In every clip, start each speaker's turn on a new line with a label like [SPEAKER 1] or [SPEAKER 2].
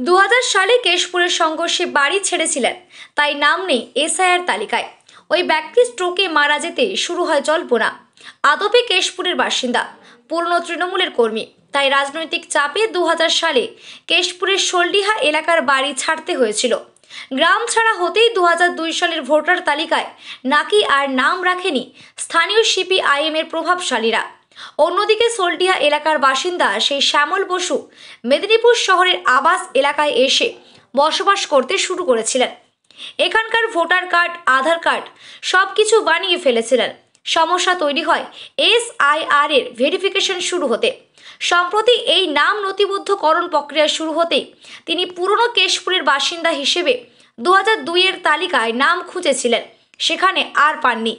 [SPEAKER 1] 2000 সালে কেশপুরের সংঘর্ষে বাড়ি ছেড়েছিলেন, তাই নাম নেই এসআইআর তালিকায়। ওই ব্যক্তি স্ট্রোকে মারা যেতে শুরু হয় জল্পনা। আদপে কেশপুরের বাসিন্দা, পুরনো তৃণমূলের কর্মী, তাই রাজনৈতিক চাপে 2000 সালে কেশপুরের শোলডিহা এলাকার বাড়ি ছাড়তে হয়েছিল। গ্রাম ছাড়া হতেই 2002 সালের ভোটার তালিকায় নাকি আর নাম রাখেনি স্থানীয় সিপিআইএম এর প্রভাবশালীরা। অন্যদিকে শোলডিহা এলাকার বাসিন্দা সেই শ্যামল বসু মেদিনীপুর শহরের আবাস এলাকায় এসে বসবাস করতে শুরু করেছিলেন। এখানকার ভোটার কার্ড, আধার কার্ড সবকিছু বানিয়ে ফেলেছিলেন। সমস্যা তৈরি হয় এসআইআর এর ভেরিফিকেশন শুরু হতে। সম্প্রতি এই নাম নথিবদ্ধকরণ প্রক্রিয়া শুরু হতেই তিনি পুরনো কেশপুরের বাসিন্দা হিসেবে 2002 এর তালিকায় নাম খুঁজেছিলেন, সেখানে আর পাননি।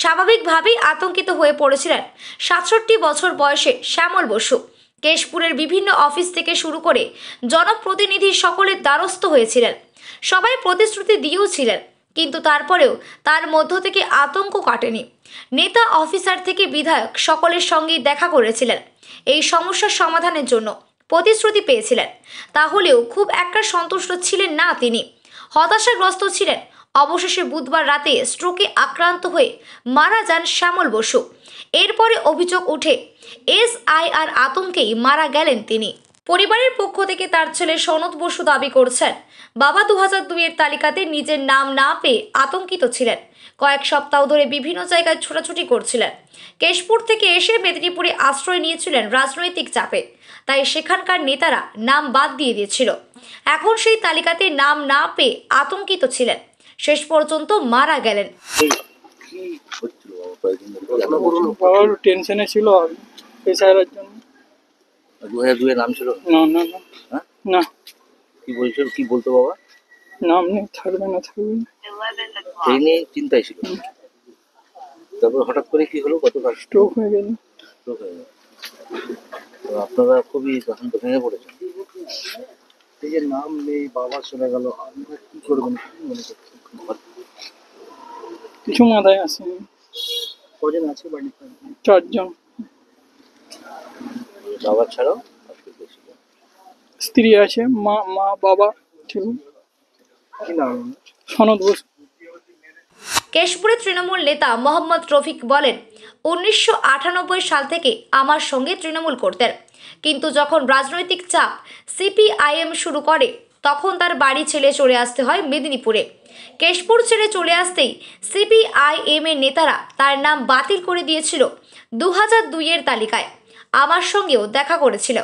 [SPEAKER 1] স্বাভাবিকভাবেই আতঙ্কিত হয়ে পড়েছিলেন 67 বছর বয়সে শ্যামল বসু। কেশপুরের বিভিন্ন অফিস থেকে শুরু করে জনপ্রতিনিধি সকলের দ্বারস্থ হয়েছিলেন। সবাই প্রতিশ্রুতি দিয়েওছিলেন, কিন্তু তারপরেও তার মধ্য থেকে আতঙ্ক কাটেনি। নেতা, অফিসার থেকে বিধায়ক সকলের সঙ্গেই দেখা করেছিলেন, এই সমস্যার সমাধানের জন্য প্রতিশ্রুতি পেয়েছিলেন। তাহলেও খুব একটা সন্তুষ্ট ছিলেন না তিনি, হতাশাগ্রস্ত ছিলেন। অবশেষে বুধবার রাতে স্ট্রোকে আক্রান্ত হয়ে মারা যান শ্যামল বসু। এরপরে অভিযোগ ওঠে এসআইআর আতঙ্কেই মারা গেলেন তিনি। পরিবারের পক্ষ থেকে তার ছেলে সনদ বসু দাবি করছেন, বাবা 2002 এর তালিকাতে নিজের নাম না পেয়ে আতঙ্কিত ছিলেন। কয়েক সপ্তাহ ধরে বিভিন্ন জায়গায় ছোটাছুটি করছিলেন। কেশপুর থেকে এসে মেদিনীপুরে আশ্রয় নিয়েছিলেন রাজনৈতিক চাপে, তাই সেখানকার নেতারা নাম বাদ দিয়ে দিয়েছিল। এখন সেই তালিকাতে নাম না পেয়ে আতঙ্কিত ছিলেন, শেষ পর্যন্ত মারা গেলেন।
[SPEAKER 2] টেনশনে ছিল এসআইআর জন্য।
[SPEAKER 3] 2002 এর নাম ছিল
[SPEAKER 2] না না না
[SPEAKER 3] হ্যাঁ?
[SPEAKER 2] না,
[SPEAKER 3] কি বলছিল, কি বলতো বাবা?
[SPEAKER 2] নাম নেই, থাকবে না থাকবে না,
[SPEAKER 3] এই নিয়ে চিন্তায় ছিল। তারপর হঠাৎ করে কি হলো? গতকাল
[SPEAKER 2] স্ট্রোক হয়ে গেল।
[SPEAKER 3] stroke হয়ে গেল। তো আপনারা খুবই তখন তো ভেঙে পড়েছেন। এই যে নাম নেই, বাবা চলে গেল, আপনারা কি করবেন, কি মনে করছেন?
[SPEAKER 2] কিছু মাথায় আসেনি।
[SPEAKER 3] কজন আছে বাড়িতে?
[SPEAKER 2] 4 জন।
[SPEAKER 3] বাবা ছাড়াও আর কেউ বেশি না?
[SPEAKER 2] স্ত্রী আছে, মা বাবা ছিল।
[SPEAKER 3] কি নাম?
[SPEAKER 2] সনদ বসু।
[SPEAKER 1] কেশপুরের তৃণমূল নেতা মোহাম্মদ রফিক বলেন, 1998 সাল থেকে আমার সঙ্গে তৃণমূল করতেন, কিন্তু যখন রাজনৈতিক চাপ সিপিআইএম শুরু করে তখন তার বাড়ি ছেড়ে চলে আসতে হয় মেদিনীপুরে। কেশপুর ছেড়ে চলে আসতেই সিপিআইএম এর নেতারা তার নাম বাতিল করে দিয়েছিল 2002 এর তালিকায়। আমার সঙ্গেও দেখা করেছিল।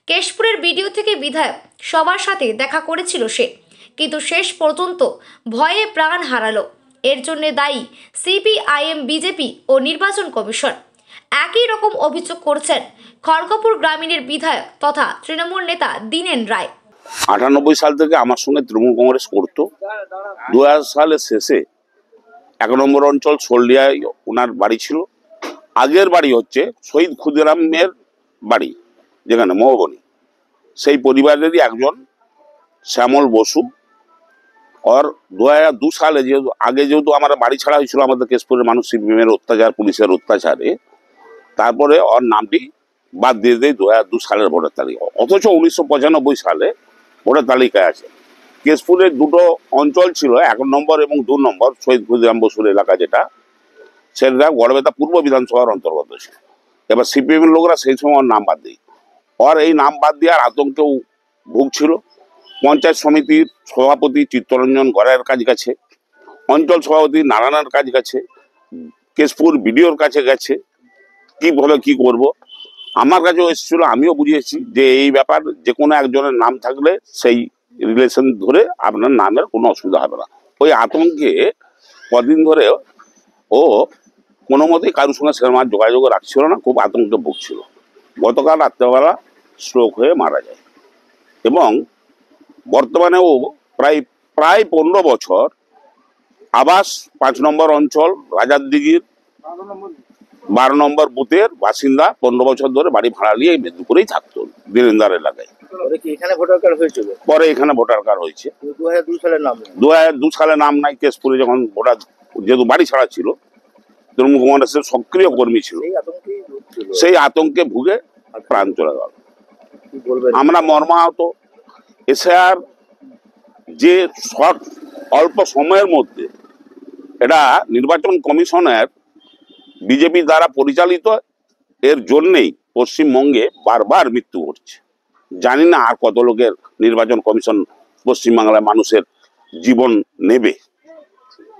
[SPEAKER 1] কেশপুরের বিডিও থেকে বিধায়ক সবার সাথে দেখা করেছিল সে, কিন্তু শেষ পর্যন্ত ভয়ে প্রাণ হারালো। এর জন্য দায়ী সিপিআইএম, বিজেপি ও নির্বাচন কমিশন। একই রকম অভিযোগ করছেন খড়গপুর গ্রামীণের বিধায়ক তথা তৃণমূল নেতা দীনেন রায়।
[SPEAKER 4] 98 সাল থেকে আমার সঙ্গে তৃণমূল কংগ্রেস করতো। 2000 সালের শেষে 1 নম্বর অঞ্চল শোলডিহায় ওনার বাড়ি ছিল। আগের বাড়ি হচ্ছে শহীদ ক্ষুদিরামের বাড়ি, যেখানে মহবনী, সেই পরিবারেরই একজন শ্যামল বসু। আর 2002 সালে যেহেতু আমার বাড়ি ছাড়া হয়েছিল আমাদের কেশপুরের মানুষ সিপিএমের অত্যাচার, পুলিশের অত্যাচারে, তারপরে ওর নামটি বাদ দিয়ে দেয় 2002 সালের ভোটার তালিকা। অথচ 1995 সালে ভোটার তালিকায় আছে। কেশপুরের দুটো অঞ্চল ছিল, 1 নম্বর এবং 2 নম্বর, শহীদ ক্ষুদিরাম বসুর এলাকা, যেটা সেটা গড়বেতা পূর্ব বিধানসভার অন্তর্গত ছিল। এবার সিপিএমের লোকরা সেই সময় ওর নাম বাদ দেয়। আর এই নাম বাদ দেওয়ার আতঙ্কেও ভুগছিল। পঞ্চায়েত সমিতির সভাপতি চিত্তরঞ্জন গড়াইয়ের কাছে গেছে, অঞ্চল সভাপতি নারায়ণের কাছে গেছে, কেশপুর বিডিওর কাছে গেছে, কিভাবে কি করব। আমার কাছেও এসেছিল, আমিও বুঝিয়েছি যে এই ব্যাপার, যে কোনো একজনের নাম থাকলে সেই রিলেশন ধরে আপনার নামের কোনো অসুবিধা হবে না। ওই আতঙ্কে কদিন ধরে ও কোনো মতেই কারোর সঙ্গে সেরকম যোগাযোগ রাখছিল না, খুব আতঙ্কে ভুগছিল। গতকাল রাত্রেবেলা স্ট্রোক হয়ে মারা যায় এবং বর্তমানে ও প্রায় 15 বছর আবাস 5 নম্বর অঞ্চল রাজারদিঘির 12 নম্বর বুথের বাসিন্দা। 15 বছর ধরে বাড়ি ভাড়া নিয়ে এই মেদিনীপুরেই থাকতো, বীরেন্দার এলাকায়।
[SPEAKER 3] এখানে ভোটার কার্ড হয়েছিল,
[SPEAKER 4] পরে এখানে ভোটার কার্ড হয়েছে।
[SPEAKER 3] 2002 সালের নাম?
[SPEAKER 4] 2002 সালে নাম নাই। কেশপুরে যখন ভোটার, যেহেতু বাড়ি ছাড়া ছিল, তৃণমূল কংগ্রেসের সক্রিয় কর্মী ছিল, সেই আতঙ্কে ভুগে প্রাণ চলে গেল। আমরা মর্মাহত। এসআর যে শর্ট অল্প সময়ের মধ্যে এটা নির্বাচন কমিশনের বিজেপি দ্বারা পরিচালিত, এর জন্যেই পশ্চিমবঙ্গে বারবার মৃত্যু ঘটছে। জানি না আর কত লোকের নির্বাচন কমিশন পশ্চিমবাংলার মানুষের জীবন নেবে।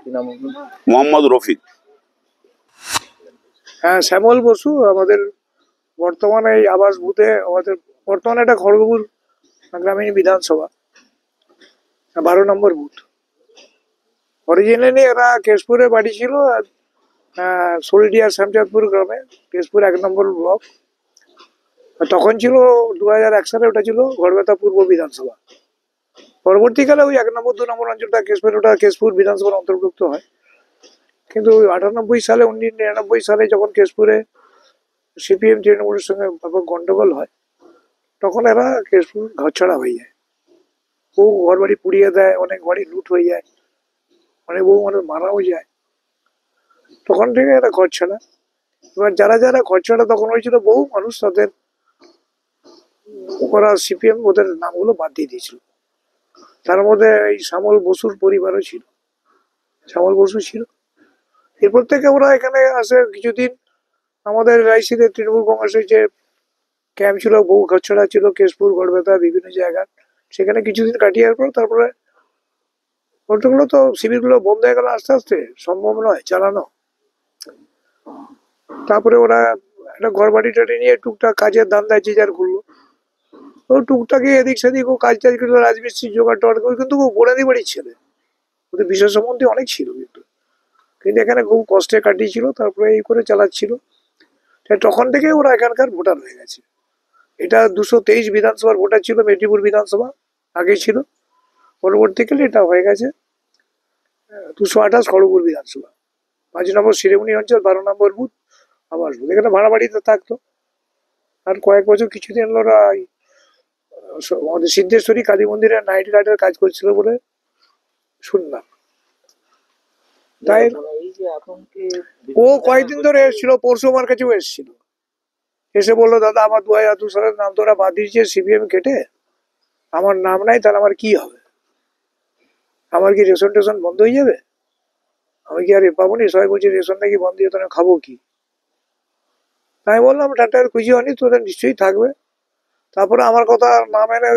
[SPEAKER 3] কি নাম আপনার?
[SPEAKER 4] মোহাম্মদ রফিক।
[SPEAKER 2] হ্যাঁ, শ্যামল বসু আমাদের বর্তমানে এই আবাস বুথে আমাদের বর্তমানে এটা খড়গপুর গ্রামীণ বিধানসভা 12 নম্বর বুথ। অরিজিনালি এরা কেশপুরে বাড়ি ছিল, সোলডিয়া শ্যামচাঁদপুর গ্রামে, কেশপুর 1 নম্বর ব্লক। আর তখন ছিল 2001 সালে ওটা ছিল গড়বেতা পূর্ব বিধানসভা। পরবর্তীকালে ওই 1 নম্বর 2 নম্বর অঞ্চলটা কেশপুর, ওটা কেশপুর বিধানসভার অন্তর্ভুক্ত হয়। কিন্তু ওই 98 সালে 1999 সালে যখন কেশপুরে সিপিএম তৃণমূলের সঙ্গে ব্যাপক গন্ডগোল হয়, তখন এরা কেশপুর ঘরছাড়া হয়ে যায়। বহু ঘর বাড়ি পুড়িয়ে দেয়, অনেক বাড়ি লুট হয়ে যায়, অনেক বহু মানুষ মারাও যায়। তখন থেকে এরা ঘরছাড়া। এবার যারা যারা ঘরছাড়া তখন হয়েছিল, বহু মানুষ তাদের ওরা সিপিএম ওদের নামগুলো বাদ দিয়ে দিয়েছিল। তার মধ্যে এই শ্যামল বসুর পরিবারও ছিল, শ্যামল বসু ছিল। এরপর থেকে ওরা এখানে আসে কিছুদিন। আমাদের রাইসিতে তৃণমূল কংগ্রেসের যে ক্যাম্প ছিল, বহু ঘরছাড়া ছিল কেশপুর, গড়বেতা, বিভিন্ন জায়গা, সেখানে কিছুদিন কাটিয়ে পর তারপরে ওগুলো তো শিবিরগুলো বন্ধ হয়ে গেল আস্তে আস্তে, সম্ভব নয় চালানো। তারপরে ওরা একটা ঘর বাড়ি টাড়ি নিয়ে টুকটাক কাজের ধান্দায় যে যার ঘুরলো। ও টুকটাকে এদিক সেদিক ও কাজ টাজ করলো, রাজমিস্ত্রি জোগাড় টোগাড় করে, কিন্তু ও বোনাদি বাড়ির ছেলে, ওদের বিশেষ সম্বন্ধে অনেক ছিল, কিন্তু এখানে খুব কষ্টে কাটিয়েছিল, তারপরে এই করে চালাচ্ছিল। তখন থেকে ওরা এখানকার ভোটার হয়ে গেছে। এটা 223 বিধানসভার ভোটার ছিল, মেদিনীপুর বিধানসভা আগে ছিল, পরবর্তীকালে এটা হয়ে গেছে 228 খড়গপুর বিধানসভা। 5 নম্বর শিরোমণি অঞ্চল, 12 নম্বর বুথ আবাস বুথ। এখানে ভাড়া বাড়িতে থাকতো। আর কয়েক বছর কিছুদিন ওরা আমাদের সিদ্ধেশ্বরী কালী মন্দিরে নাইট গার্ডের কাজ করছিল বলে শুনলাম। তাই
[SPEAKER 3] এই যে আতঙ্কে
[SPEAKER 2] ও কয়েকদিন ধরে এসেছিল, পরশু আমার কাছেও এসেছিল। এসে বললো, দাদা আমার 2002 সালের নাম তোরা বাদ দিয়েছে সিপিএম কেটে, আমার নাম নাই, তাহলে আমার কি হবে? আমার কি রেশন টেশন বন্ধ হয়ে যাবে? আমি কি আর পাবো নি? সবাই বলছি রেশন নাকি বন্ধ হয়ে যাবে, খাবো কি? আমি বললাম টাটার খুশি হয়নি, তোদের নিশ্চয়ই থাকবে। তারপরে আমার কথা না মেনে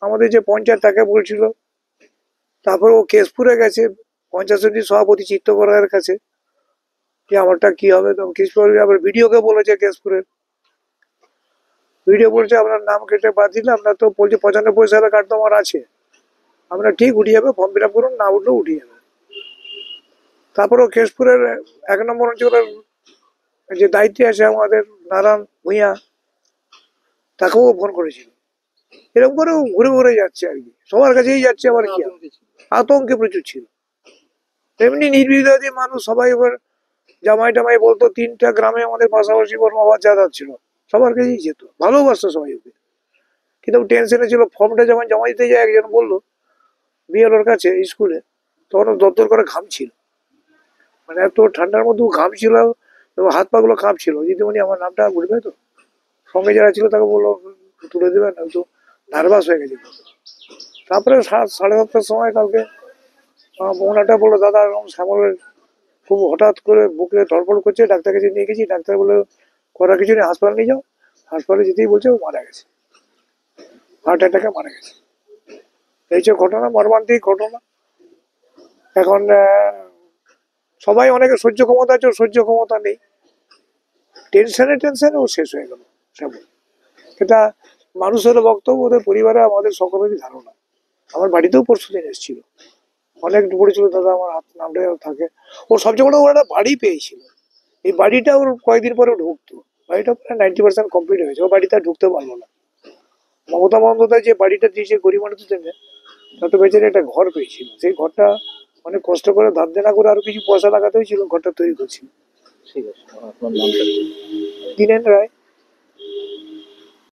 [SPEAKER 2] আমাদের যে পঞ্চায়েত তাকে বলছিল। তারপরে ও কেশপুরে গেছে পঞ্চায়েত সমিতির সভাপতি চিত্তকরের কাছে, যে আমারটা কি হবে। তখন কেশপুরে আবার ভিডিওকে বলেছে, কেশপুরের ভিডিও বলছে আপনার নাম কেটে বাদ দিলে আপনার তো বলছে 95 সালের কার্ড তো আমার আছে, আপনার ঠিক উঠে যাবে, ফর্ম ফিল আপ করুন, না উঠলেও উঠে যাবে। তারপরেও কেশপুরের 1 নম্বর অঞ্চলের যে দায়িত্বে আছে আমাদের নারায়ণ ভূঁইয়া, তাকেও ফোন করেছিল। এরকম করে ঘুরে ঘুরে যাচ্ছে আর কি, সবার কাছেই যাচ্ছে। আবার কি আতঙ্কে প্রচুর ছিল। এমনি নির্বিবাদী মানুষ সবাই। এবার জামাই টামাই বলতো, 3টা গ্রামে আমাদের পাশাপাশি ওর বাবা যাতায়াত ছিল, সবার কাছেই যেত, ভালোবাসতো সবাই ওকে। কিন্তু টেনশনে ছিল। ফর্মটা যখন জমা দিতে যায়, একজন বললো বিএলওর কাছে স্কুলে, তখন দরদর করে ঘামছিল, মানে এত ঠান্ডার মধ্যে ঘামছিল এবং হাত পা গুলো কাঁপছিল। দিদিমণি আমার নামটা উঠবে তো? সঙ্গে যারা ছিল তাকে বললো তুলে দেবেন, তো নার্ভাস হয়ে গেছে। তারপরে 7:30টার সময় কালকে বোনাটা বললো, দাদা এরকম শ্যামলের খুব হঠাৎ করে বুকে ধড়ফড় করছে, ডাক্তার কাছে নিয়ে গেছি। ডাক্তার বলে করা কিছু নেই, হাসপাতাল নিয়ে যাও। হাসপাতালে যেতেই বলছে ও মারা গেছে, হার্ট অ্যাটাকে মারা গেছে। এই যে ঘটনা, মর্মান্তিক ঘটনা। এখন সবাই অনেকে সহ্য ক্ষমতা আছে, সহ্য ক্ষমতা নেই, টেনশনে ও শেষ হয়ে গেল শ্যামল। এটা মানুষের বক্তব্য, ওদের পরিবারে আমাদের সকলেরই ধারণা। আমার বাড়িতেও পরশুদিন এসেছিল, অনেক বলেছিল দাদা আমার হাত নামটা থাকে। ও সবচেয়ে বড় ওর একটা বাড়ি পেয়েছিল, এই বাড়িটা ওর কয়েকদিন পরে ঢুকতো। বাড়িটা প্রায় 90% কমপ্লিট হয়েছে, ও বাড়িতে ঢুকতে পারলো না। মমতা বন্দ্যোপাধ্যায় যে বাড়িটা দিয়েছে গরিব মানুষদের জন্য, তাতে বেচারে একটা ঘর পেয়েছিল। সেই ঘরটা অনেক কষ্ট করে ধার দেনা করে আরো কিছু পয়সা লাগাতে হয়েছিল, ঘরটা তৈরি করছিল।
[SPEAKER 3] ঠিক আছে, আপনার নামটা?
[SPEAKER 2] দীনেন রায়।